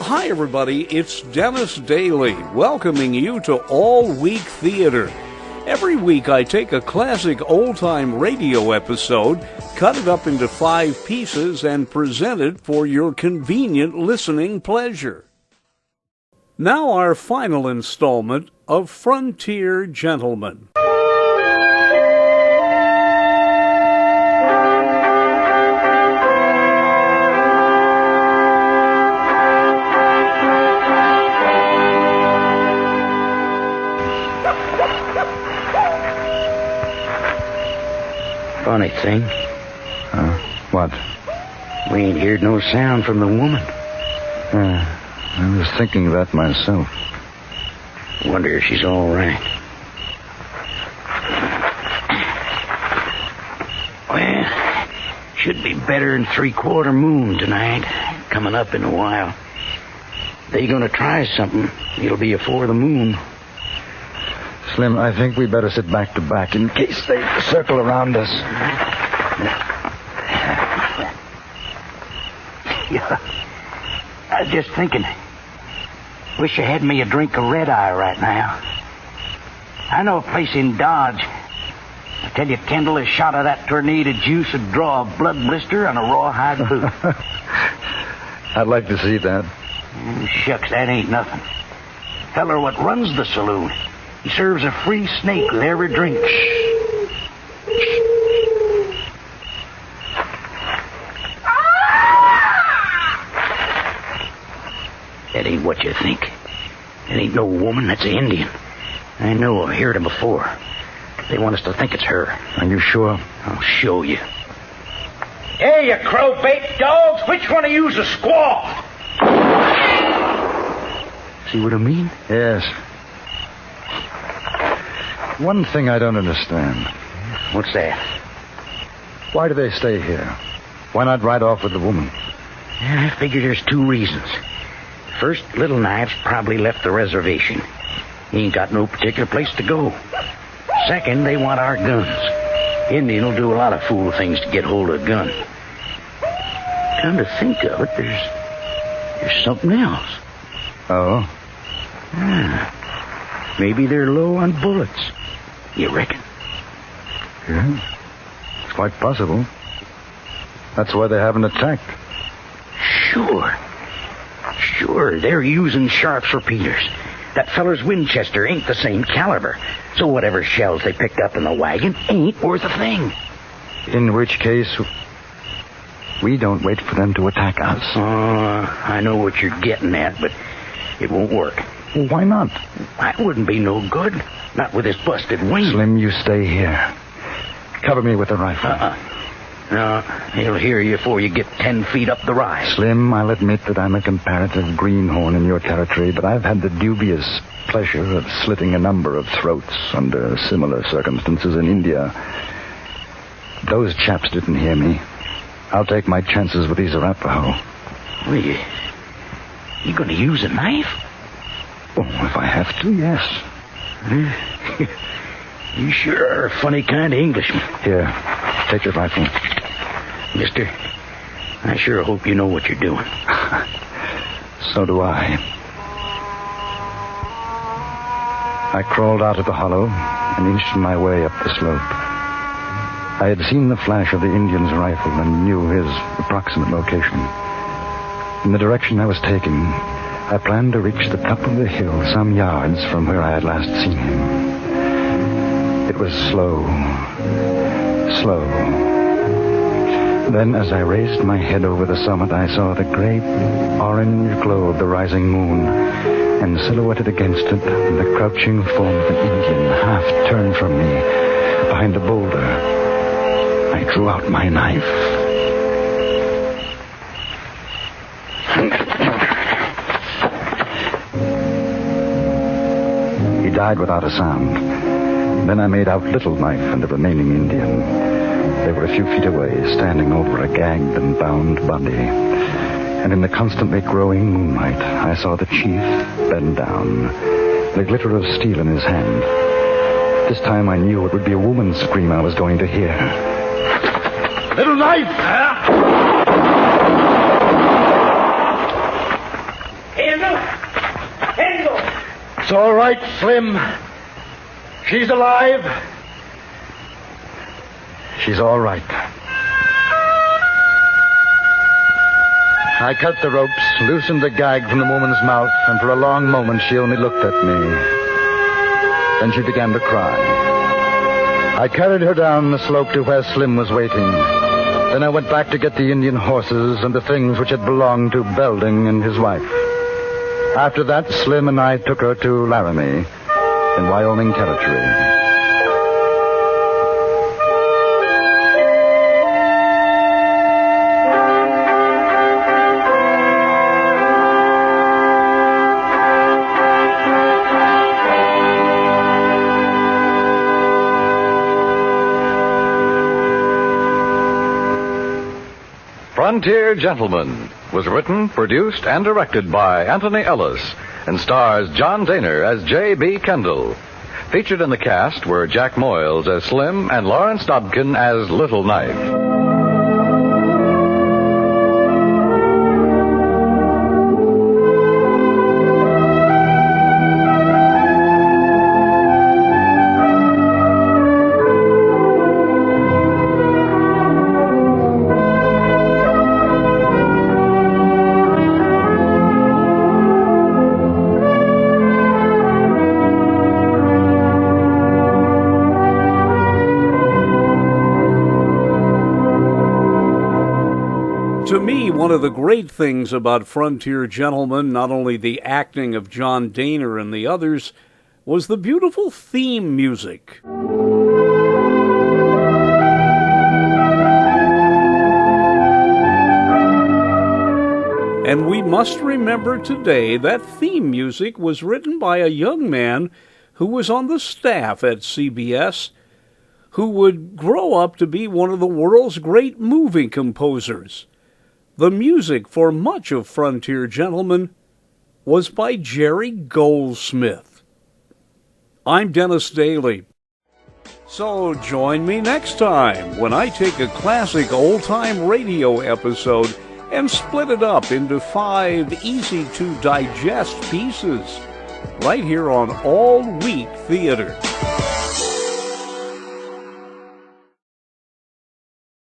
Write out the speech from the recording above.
Hi, everybody. It's Dennis Daly, welcoming you to All Week Theater. Every week I take a classic old-time radio episode, cut it up into 5 pieces, and present it for your convenient listening pleasure. Now our final installment of Frontier Gentlemen. Funny thing. What? We ain't heard no sound from the woman. I was thinking of that myself. Wonder if she's all right. Well, should be better than 3/4 moon tonight. Coming up in a while. They gonna try something. It'll be afore the moon. Slim, I think we better sit back to back in case they circle around us. Yeah. I was just thinking. Wish I had me a drink of red-eye right now. I know a place in Dodge. I tell you, Kendall, a shot of that tornado juice would draw a blood blister on a rawhide boot. I'd like to see that. Shucks, that ain't nothing. Feller what runs the saloon. He serves a free snake with every drink. That ain't what you think. That ain't no woman, that's an Indian. I know, I've heard him before. They want us to think it's her. Are you sure? I'll show you. Hey, you crow-bait dogs, which one of you's a squaw? See what I mean? Yes. One thing I don't understand. What's that? Why do they stay here? Why not ride off with the woman? Yeah, I figure there's 2 reasons. First, Little Knife's probably left the reservation. He ain't got no particular place to go. Second, they want our guns. Indian will do a lot of fool things to get hold of a gun. Come to think of it, there's something else. Oh? Maybe they're low on bullets. You reckon? Yeah. It's quite possible. That's why they haven't attacked. Sure, they're using Sharp's repeaters. That feller's Winchester ain't the same caliber. So whatever shells they picked up in the wagon ain't worth a thing. In which case, we don't wait for them to attack us. I know what you're getting at, but it won't work. Well, why not? That wouldn't be no good. Not with this busted wing. Slim, you stay here. Cover me with a rifle. No, he'll hear you before you get 10 feet up the rise. Slim, I'll admit that I'm a comparative greenhorn in your territory, but I've had the dubious pleasure of slitting a number of throats under similar circumstances in India. Those chaps didn't hear me. I'll take my chances with these Arapaho. Well, you gonna use a knife? Oh, if I have to, yes. You sure are a funny kind of Englishman. Here, take your rifle. Mister, I sure hope you know what you're doing. So do I. I crawled out of the hollow and inched my way up the slope. I had seen the flash of the Indian's rifle and knew his approximate location. In the direction I was taking, I planned to reach the top of the hill some yards from where I had last seen him. It was slow. Then, as I raised my head over the summit, I saw the great orange glow of the rising moon, and silhouetted against it, the crouching form of an Indian, half turned from me, behind a boulder. I drew out my knife. He died without a sound. Then I made out Little Knife and the remaining Indian. They were a few feet away, standing over a gagged and bound body. And in the constantly growing moonlight, I saw the chief bend down, the glitter of steel in his hand. This time I knew it would be a woman's scream I was going to hear. Little Knife! It's all right, Slim. She's alive. She's all right. I cut the ropes, loosened the gag from the woman's mouth, and for a long moment she only looked at me. Then she began to cry. I carried her down the slope to where Slim was waiting. Then I went back to get the Indian horses and the things which had belonged to Belding and his wife. After that, Slim and I took her to Laramie in Wyoming Territory. Frontier Gentleman was written, produced, and directed by Anthony Ellis and stars John Daner as J.B. Kendall. Featured in the cast were Jack Moyles as Slim and Lawrence Dobkin as Little Knife. To me, one of the great things about Frontier Gentleman, not only the acting of John Daner and the others, was the beautiful theme music. And we must remember today that theme music was written by a young man who was on the staff at CBS, who would grow up to be one of the world's great movie composers. The music for much of Frontier Gentleman was by Jerry Goldsmith. I'm Dennis Daly. So join me next time when I take a classic old-time radio episode and split it up into 5 easy-to-digest pieces, right here on All Week Theater.